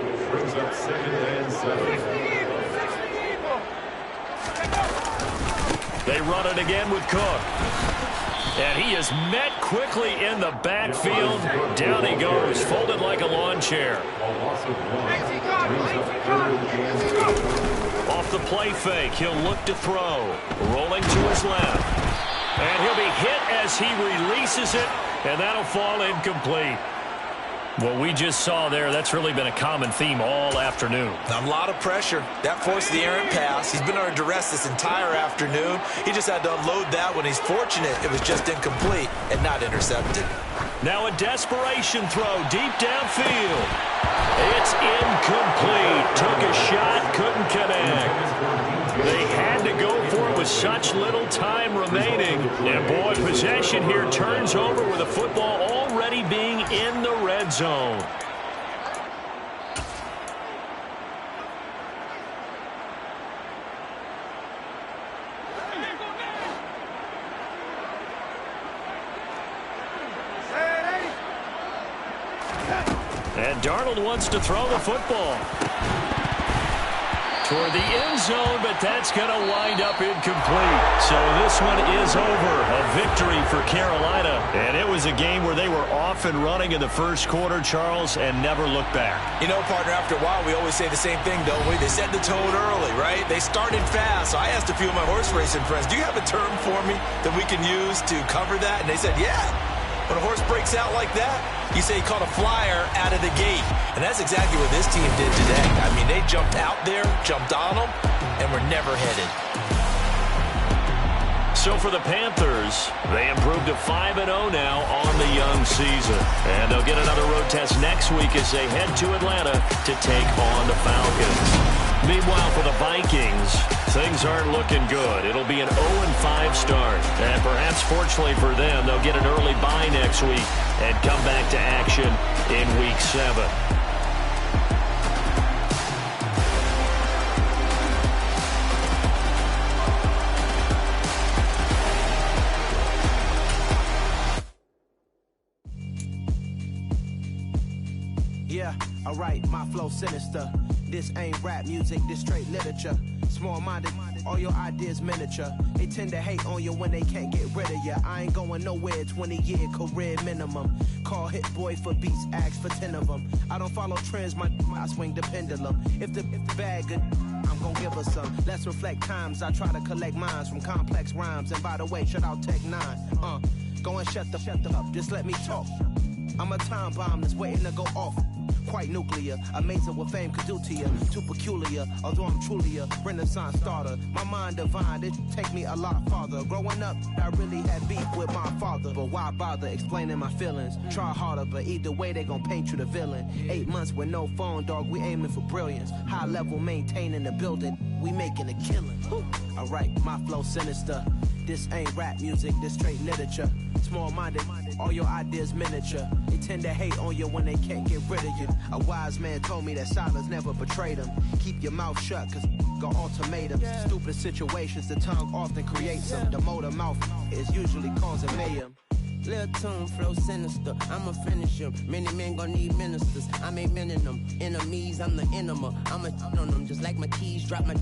They run it again with Cook. And he is met quickly in the backfield. Down he goes, folded like a lawn chair. Off the play fake, he'll look to throw. Rolling to his left. And he'll be hit as he releases it, and that'll fall incomplete. What we just saw there, that's really been a common theme all afternoon. A lot of pressure. That forced the errant pass. He's been under duress this entire afternoon. He just had to unload that one. He's fortunate it was just incomplete and not intercepted. Now a desperation throw deep downfield. It's incomplete. Took a shot, couldn't connect. They had to go for it with such little time remaining. And boy, possession here turns over with the football already being in the red zone. And Darnold wants to throw the football toward the end zone, but that's going to wind up incomplete. So this one is over. A victory for Carolina. And it was a game where they were off and running in the first quarter, Charles, and never looked back. You know, partner, after a while, we always say the same thing, don't we? They set the tone early, right? They started fast. So I asked a few of my horse racing friends, do you have a term for me that we can use to cover that? And they said, yeah. When a horse breaks out like that, you say he caught a flyer out of the gate. And that's exactly what this team did today. I mean, they jumped out there, jumped on them, and were never headed. So for the Panthers, they improved to 5-0 now on the young season. And they'll get another road test next week as they head to Atlanta to take on the Falcons. Meanwhile, for the Vikings, things aren't looking good. It'll be an 0-5 start. And perhaps fortunately for them, they'll get an early bye next week and come back to action in Week 7. Yeah, alright, my flow sinister. This ain't rap music, this straight literature. Small-minded, all your ideas miniature. They tend to hate on you when they can't get rid of you. I ain't going nowhere, 20-year career minimum. Call hit boy for beats, ask for 10 of them. I don't follow trends, I swing the pendulum. If the bag good, I'm gonna give her some. Let's reflect times, I try to collect minds from complex rhymes. And by the way, shout out Tech 9. Go and shut the up, just let me talk. I'm a time bomb that's waiting to go off. Quite nuclear, amazing what fame could do to you. Too peculiar, although I'm truly a renaissance starter. My mind divine, it take me a lot farther. Growing up, I really had beef with my father. But why bother explaining my feelings? Try harder, but either way they gon' paint you the villain. 8 months with no phone, dog, we aiming for brilliance. High level maintaining the building, we making a killing. Alright, my flow sinister. This ain't rap music, this straight literature. Small-minded, all your ideas miniature. They tend to hate on you when they can't get rid of you. A wise man told me that silence never betrayed him. Keep your mouth shut, cause got ultimatums. Stupid situations, the tongue often creates them. The motor mouth is usually causing mayhem. Lil' tune, flow sinister, I'ma finish him. Many men gon' need ministers, I ain't mending them. Enemies, I'm the enema, I'ma on them. Just like my keys, drop my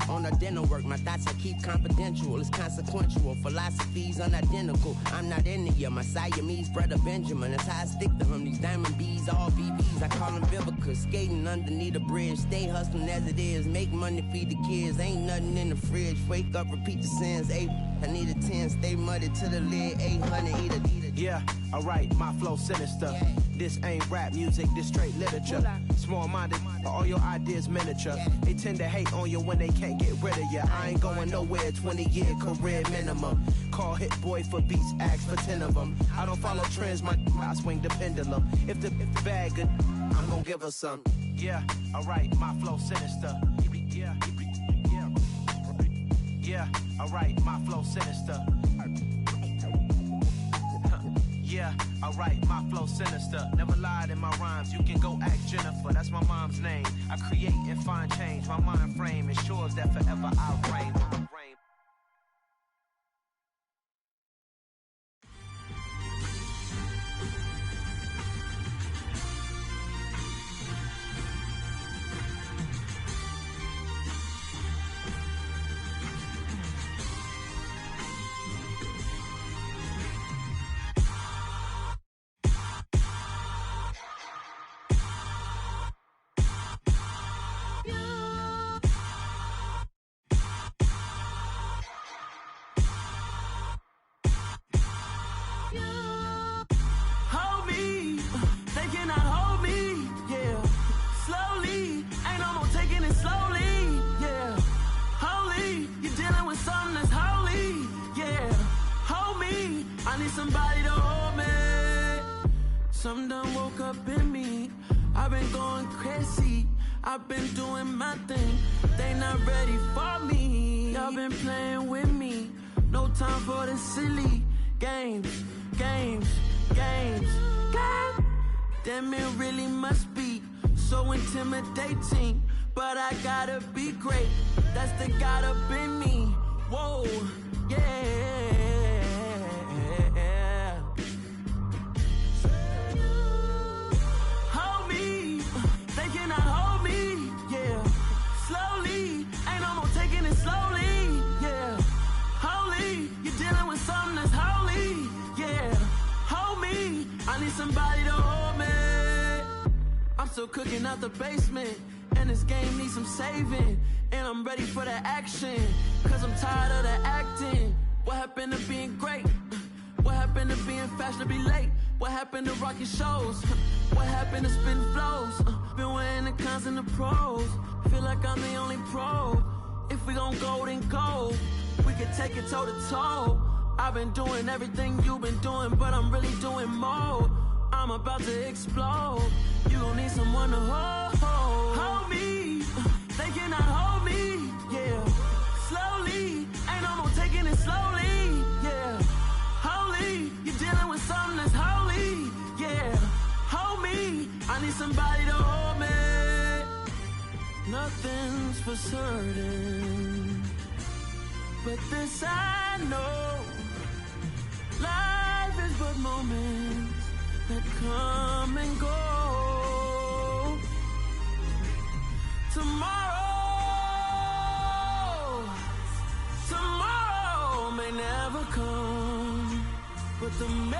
on the dinner work. My thoughts I keep confidential, it's consequential. Philosophies unidentical, I'm not into you. My Siamese brother Benjamin, that's how I stick to him. These diamond bees, all BBs, I call them Vivica. Skating underneath a bridge, stay hustling as it is. Make money, feed the kids, ain't nothing in the fridge. Wake up, repeat the sins, I need a 10, stay muddy to the lid, 800, eat a. Yeah, alright, my flow sinister. This ain't rap music, this straight literature. Small-minded, all your ideas miniature. They tend to hate on you when they can't get rid of you. I ain't going nowhere, 20-year career minimum. Call hit boy for beats, ask for 10 of them. I don't follow trends, I swing the pendulum. If the bag good, I'm gonna give her some. Yeah, alright, my flow sinister. Yeah, alright, my flow sinister. Yeah, alright, my flow sinister. Never lied in my rhymes, you can go ask Jennifer. That's my mom's name. I create and find change. My mind frame ensures that forever I'll reign. Somebody to hold me. Something done woke up in me. I've been going crazy. I've been doing my thing. They not ready for me. Y'all been playing with me. No time for the silly games. Damn, it really must be so intimidating. But I gotta be great. That's the God up in me. Whoa, yeah. Somebody to hold me. I'm still cooking out the basement, and this game needs some saving. And I'm ready for the action, cause I'm tired of the acting. What happened to being great? What happened to being fashionably late? What happened to rocking shows? What happened to spitting flows? Been weighing the cons and the pros. Feel like I'm the only pro. If we gon' go, then go. We could take it toe to toe. I've been doing everything you've been doing, but I'm really doing more. I'm about to explode. You gon' need someone to hold me. They cannot hold me, yeah. Slowly, ain't no more taking it slowly, yeah. Holy, you're dealing with something that's holy, yeah. Hold me, I need somebody to hold me. Nothing's for certain, but this I know. Life is but moments that come and go. Tomorrow may never come, but the memories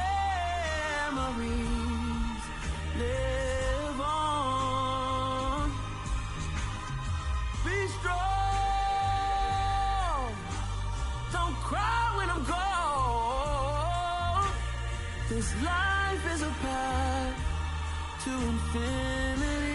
live on. Be strong, don't cry when I'm gone. This life is a path to infinity.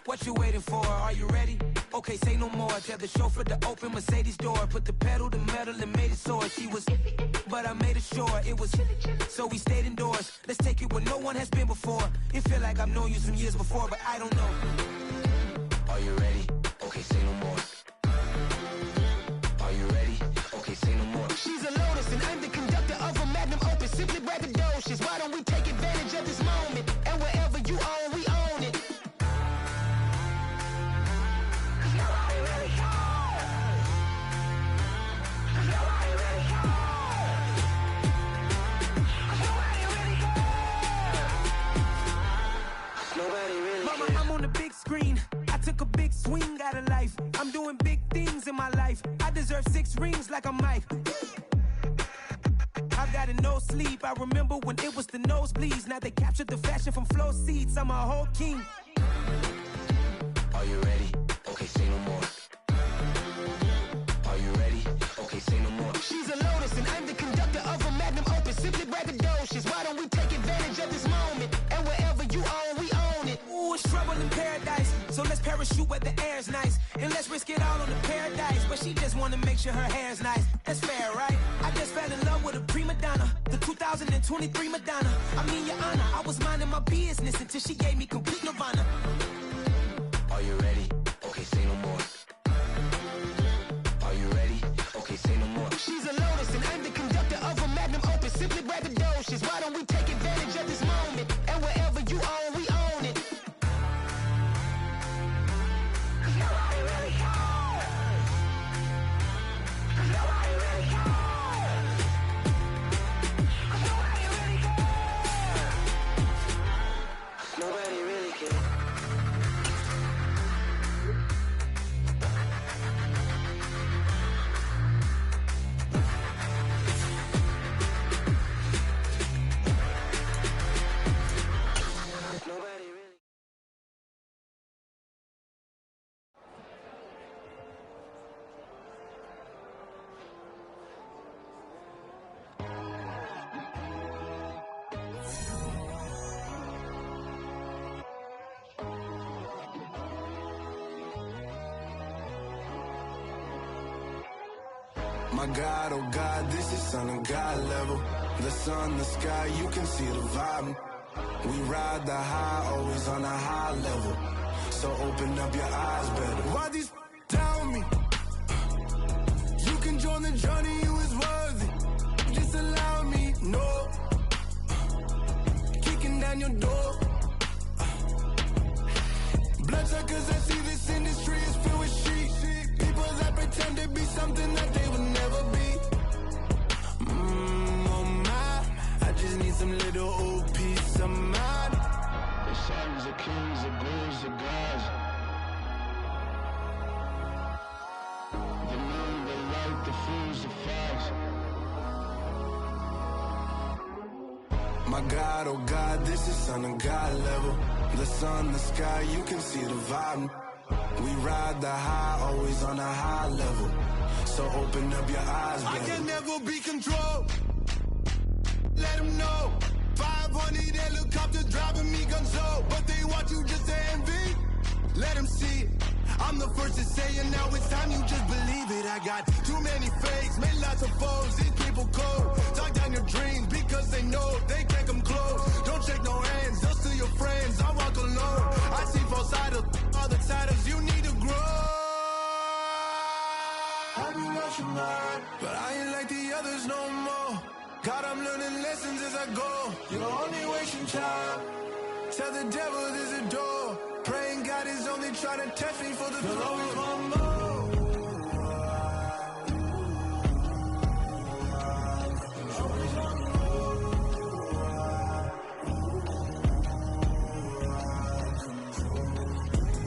What you waiting for? Are you ready? Okay, say no more. Tell the chauffeur to open Mercedes door. Put the pedal to metal and made it soar. She was, but I made it sure it was. So we stayed indoors. Let's take it where no one has been before. It feel like I've known you some years before, but I don't know. Are you ready? Okay, say no more. Are you ready? Okay, say no more. She's a Lotus and I'm the conductor of a Magnum Opus. Simply braggadocious. Why don't we take advantage of this moment? And wherever you own, we own it. Mama, I'm on the big screen. I took a big swing out of life. I'm doing big things in my life. I deserve 6 rings like a Mike. I've got no sleep. I remember when it was the nosebleeds. Now they captured the fashion from flow seats. I'm a whole king. Are you ready? Okay, say no more. Are you ready? Okay, say no more. She's a Lotus and I'm the conductor of a Magnum Opus. Simply braggadocious. Why don't we take advantage of this moment? And wherever you own, we own it. Ooh, it's trouble in paradise. So let's parachute where the air's nice. And let's risk it all on the paradise. But she just wanna make sure her hair's nice. That's fair, right? I just fell in love with a prima donna. The 2023 Madonna. I mean, your honor, I was minding my business until she gave me complete nirvana. Are you ready? Okay, say no more. Are you ready? Okay, say no more. She's a Lotus and I'm the conductor of a Magnum Opus. Simply braggadocious. Why don't we take advantage of this moment? And wherever you own, we own it. Nobody really cares. Nobody really cares. Nobody really cares. Nobody really cares. Nobody really. My God, oh God, this is Son of God level. The sun, the sky, you can see the vibe. We ride the high, always on a high level. So open up your eyes better. Why these tell me? You can join the journey, you is worthy. Just allow me, no. Kicking down your door. Bloodsuckers, I see this industry is filled with sheep. People that pretend to be something that they would never be. Oh my, I just need some little old peace of mind. The sons of kings, the bulls, the gods. The moon, the light, the fools, the facts. My God, oh God, this is son of God level. The sun, the sky, you can see the vibe. We ride the high, always on a high level. So open up your eyes, baby. I can never be controlled. Let them know. 500 helicopters driving me gonzo. But they want you just to envy. Let them see it. I'm the first to say it, now it's time you just believe it. I got too many fakes, made lots of foes. These people cold. Talk down your dreams because they know they can't come close. Don't shake no hands, just to your friends. I walk alone. I see false idols, all the titles you need to grow. I be watching mine, but I ain't like the others no more. God, I'm learning lessons as I go. You're only wasting time. Tell the devil there's a door. Praying God is only trying to test me for the always want more.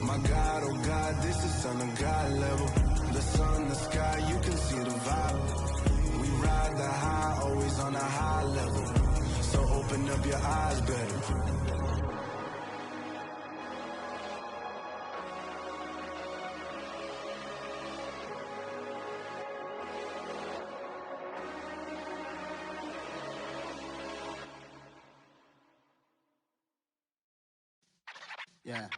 My God, oh God, this is son of God level. The sun, the sky, you can see the vibe. We ride the high, always on a high level. So open up your eyes better. Yeah.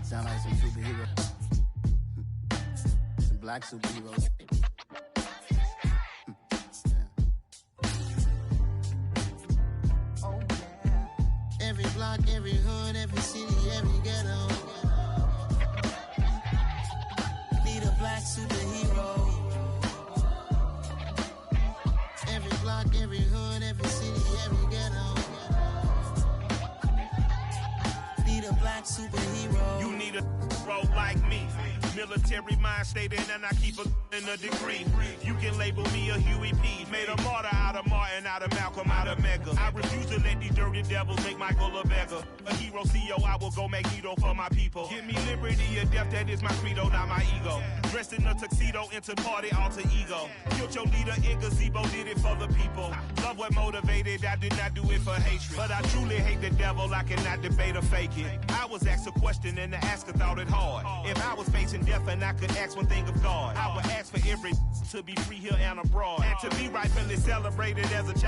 Sound like some superheroes. Some black superheroes. Oh, yeah. Every block, every hood, every city, every ghetto. Need a black superhero. Every block, every hood, every city, every ghetto. Need a black superhero. You need a bro like me. Military mind stated, and I keep in a degree. You can label me a Huey P. Made a martyr out of Martin, out of Malcolm, out of Mega. I refuse to let these dirty devils make Michael a beggar. A hero CEO, I will go Magneto for my people. Give me liberty or death, that is my credo, not my ego. Dressed in a tuxedo, into party, alter ego. Killed your leader in gazebo, did it for the people. Love what motivated, I did not do it for hatred. But I truly hate the devil, I cannot debate or fake it. I was asked a question and the asker thought it hard. If I was facing death and I could ask one thing of God, I would ask for every to be free here and abroad. And to be rightfully celebrated as a child.